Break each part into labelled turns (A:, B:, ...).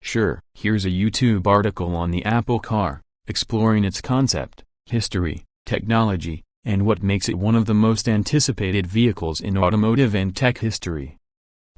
A: Sure. Here's a YouTube article on the Apple Car, exploring its concept, history, technology, and what makes it one of the most anticipated vehicles in automotive and tech history.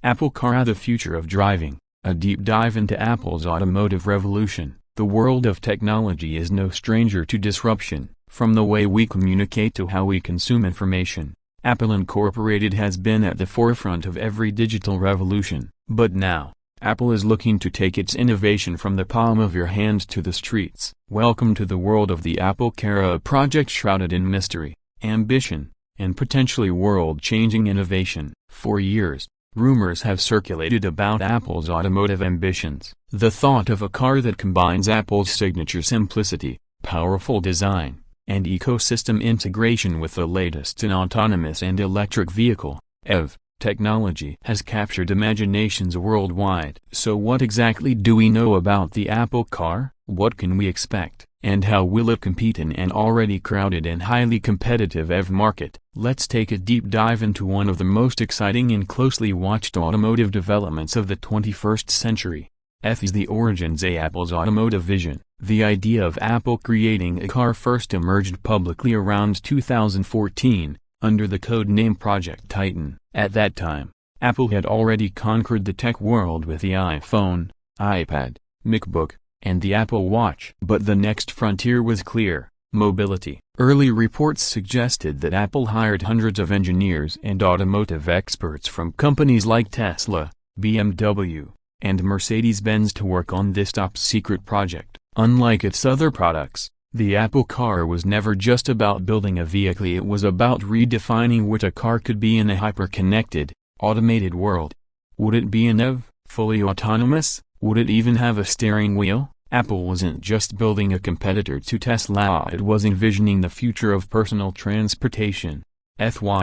A: Apple Car: The Future of Driving, a deep dive into Apple's automotive revolution. The world of technology is no stranger to disruption. From the way we communicate to how we consume information, Apple Incorporated has been at the forefront of every digital revolution. But now, Apple is looking to take its innovation from the palm of your hand to the streets. Welcome to the world of the Apple Car, a project shrouded in mystery, ambition, and potentially world-changing innovation. For years, rumors have circulated about Apple's automotive ambitions. The thought of a car that combines Apple's signature simplicity, powerful design, and ecosystem integration with the latest in autonomous and electric vehicle (EV) technology has captured imaginations worldwide. So what exactly do we know about the Apple Car? What can we expect, and how will it compete in an already crowded and highly competitive EV market? Let's take a deep dive into one of the most exciting and closely watched automotive developments of the 21st century. Is the origins of Apple's automotive vision. The idea of Apple creating a car first emerged publicly around 2014, under the code name Project Titan. At that time, Apple had already conquered the tech world with the iPhone, iPad, MacBook, and the Apple Watch. But the next frontier was clear: mobility. Early reports suggested that Apple hired hundreds of engineers and automotive experts from companies like Tesla, BMW, and Mercedes-Benz to work on this top-secret project. Unlike its other products, the Apple Car was never just about building a vehicle. It was about redefining what a car could be in a hyper-connected, automated world. Would it be an EV, fully autonomous? Would it even have a steering wheel? Apple wasn't just building a competitor to Tesla, it was envisioning the future of personal transportation.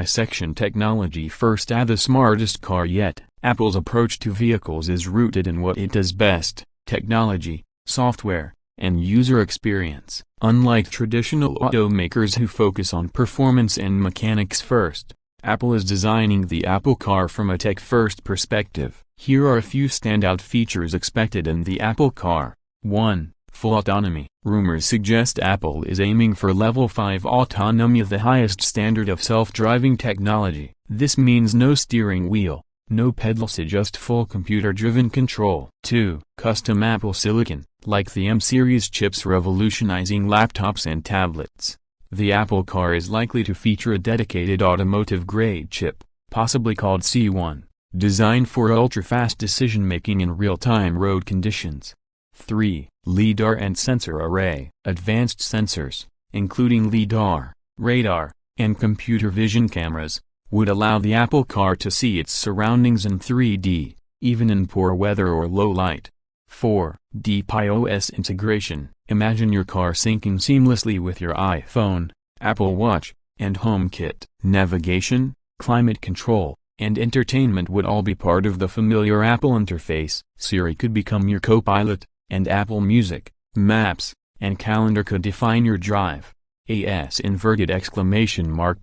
A: Section technology first. The smartest car yet. Apple's approach to vehicles is rooted in what it does best: technology, software, and user experience. Unlike traditional automakers who focus on performance and mechanics first, Apple is designing the Apple Car from a tech-first perspective. Here are a few standout features expected in the Apple Car. 1. Full autonomy. Rumors suggest Apple is aiming for Level 5 autonomy, the highest standard of self-driving technology. This means no steering wheel, no pedals, just full computer-driven control. 2. Custom Apple silicon. Like the M series chips revolutionizing laptops and tablets, the Apple Car is likely to feature a dedicated automotive-grade chip, possibly called C1, designed for ultra-fast decision-making in real-time road conditions. 3. LiDAR and sensor array. Advanced sensors, including LiDAR, radar, and computer vision cameras, would allow the Apple Car to see its surroundings in 3D, even in poor weather or low light. 4. Deep iOS integration. Imagine your car syncing seamlessly with your iPhone, Apple Watch, and HomeKit. Navigation, climate control, and entertainment would all be part of the familiar Apple interface. Siri could become your co-pilot, and Apple Music, Maps, and Calendar could define your drive.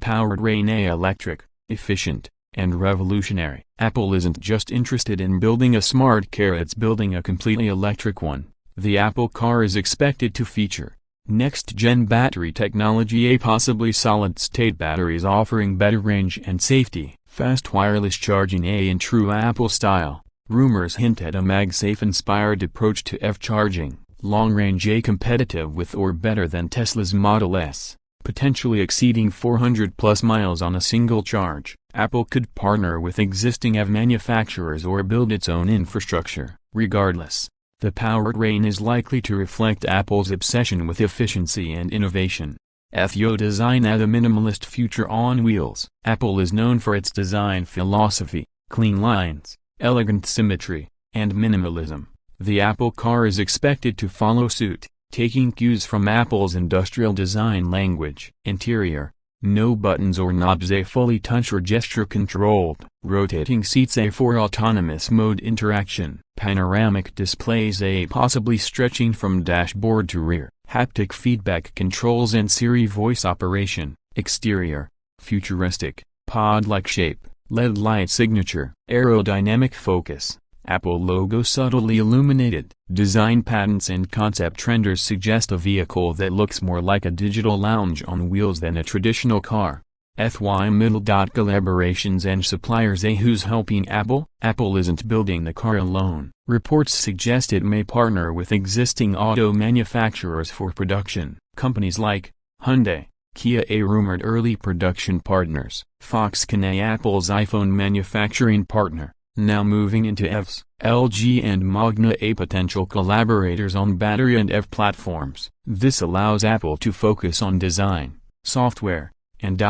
A: Powered electric, efficient, and revolutionary. Apple isn't just interested in building a smart car, it's building a completely electric one. The Apple Car is expected to feature next-gen battery technology, possibly solid-state batteries offering better range and safety, fast wireless charging, in true Apple style. Rumors hint at a MagSafe-inspired approach to EV charging, long-range, competitive with or better than Tesla's Model S, potentially exceeding 400+ miles on a single charge. Apple could partner with existing EV manufacturers or build its own infrastructure. Regardless, the powertrain is likely to reflect Apple's obsession with efficiency and innovation. Design. The minimalist future on wheels. Apple is known for its design philosophy: clean lines, elegant symmetry, and minimalism. The Apple Car is expected to follow suit, taking cues from Apple's industrial design language. Interior: no buttons or knobs, fully touch or gesture controlled. Rotating seats, for autonomous mode interaction. Panoramic displays, possibly stretching from dashboard to rear. Haptic feedback controls and Siri voice operation. Exterior: futuristic, pod-like shape, LED light signature. Aerodynamic focus. Apple logo subtly illuminated. Design patents and concept trenders suggest a vehicle that looks more like a digital lounge on wheels than a traditional car. Collaborations and suppliers. Who's helping Apple? Apple isn't building the car alone. Reports suggest it may partner with existing auto manufacturers for production. Companies like Hyundai, Kia, rumored early production partners. Foxconn, Apple's iPhone manufacturing partner, now moving into EVs. LG and Magna, potential collaborators on battery and EV platforms. This allows Apple to focus on design, software, and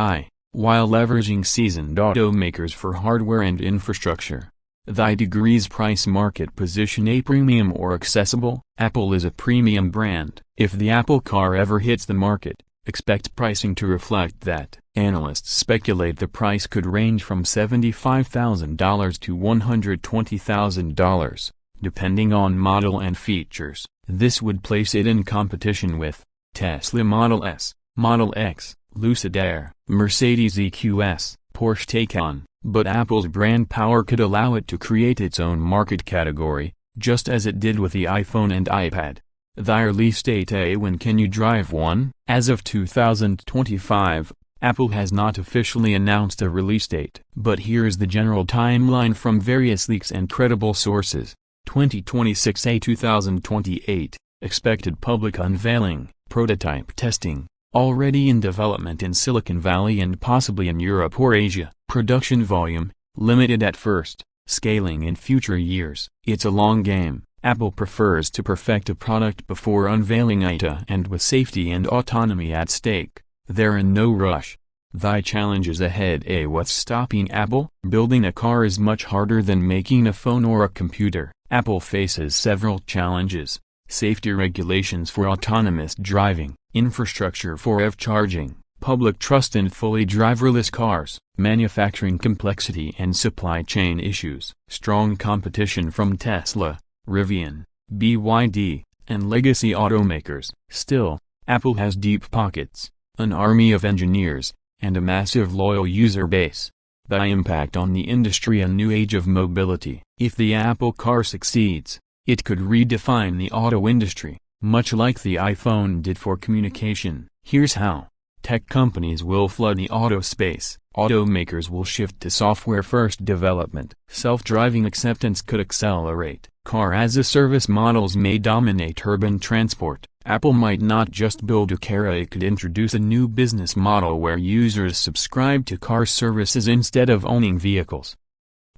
A: while leveraging seasoned automakers for hardware and infrastructure. The degrees price market position. A premium or accessible? Apple is a premium brand. If the Apple car ever hits the market, expect pricing to reflect that. Analysts speculate the price could range from $75,000 to $120,000, depending on model and features. This would place it in competition with Tesla Model S, Model X, Lucid Air, Mercedes EQS, Porsche Taycan, but Apple's brand power could allow it to create its own market category, just as it did with the iPhone and iPad. The release date. When can you drive one? As of 2025, Apple has not officially announced a release date. But here's the general timeline from various leaks and credible sources. 2026 to 2028, expected public unveiling, prototype testing, already in development in Silicon Valley and possibly in Europe or Asia. Production volume, limited at first, scaling in future years. It's a long game. Apple prefers to perfect a product before unveiling it, and with safety and autonomy at stake, they're in no rush. The challenges ahead. What's stopping Apple? Building a car is much harder than making a phone or a computer. Apple faces several challenges: safety regulations for autonomous driving, infrastructure for EV charging, public trust in fully driverless cars, manufacturing complexity and supply chain issues. Strong competition from Tesla, Rivian, BYD, and legacy automakers. Still, Apple has deep pockets, an army of engineers, and a massive loyal user base. The impact on the industry. A new age of mobility. If the Apple car succeeds, it could redefine the auto industry, much like the iPhone did for communication. Here's how. Tech companies will flood the auto space. Automakers will shift to software-first development. Self-driving acceptance could accelerate. Car-as-a-service models may dominate urban transport. Apple might not just build a car, it could introduce a new business model where users subscribe to car services instead of owning vehicles.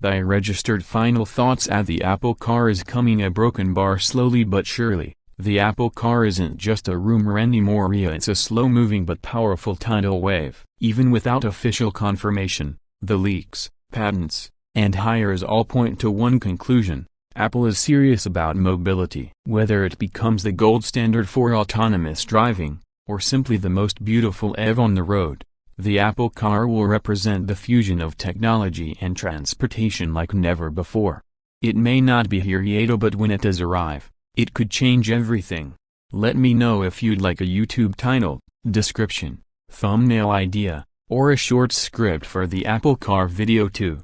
A: The registered final thoughts. The Apple car is coming, a broken bar slowly but surely. The Apple car isn't just a rumor anymore, it's a slow-moving but powerful tidal wave. Even without official confirmation, the leaks, patents, and hires all point to one conclusion: Apple is serious about mobility. Whether it becomes the gold standard for autonomous driving, or simply the most beautiful EV on the road, the Apple car will represent the fusion of technology and transportation like never before. It may not be here yet, but when it does arrive, it could change everything. Let me know if you'd like a YouTube title, description, thumbnail idea, or a short script for the Apple car video too.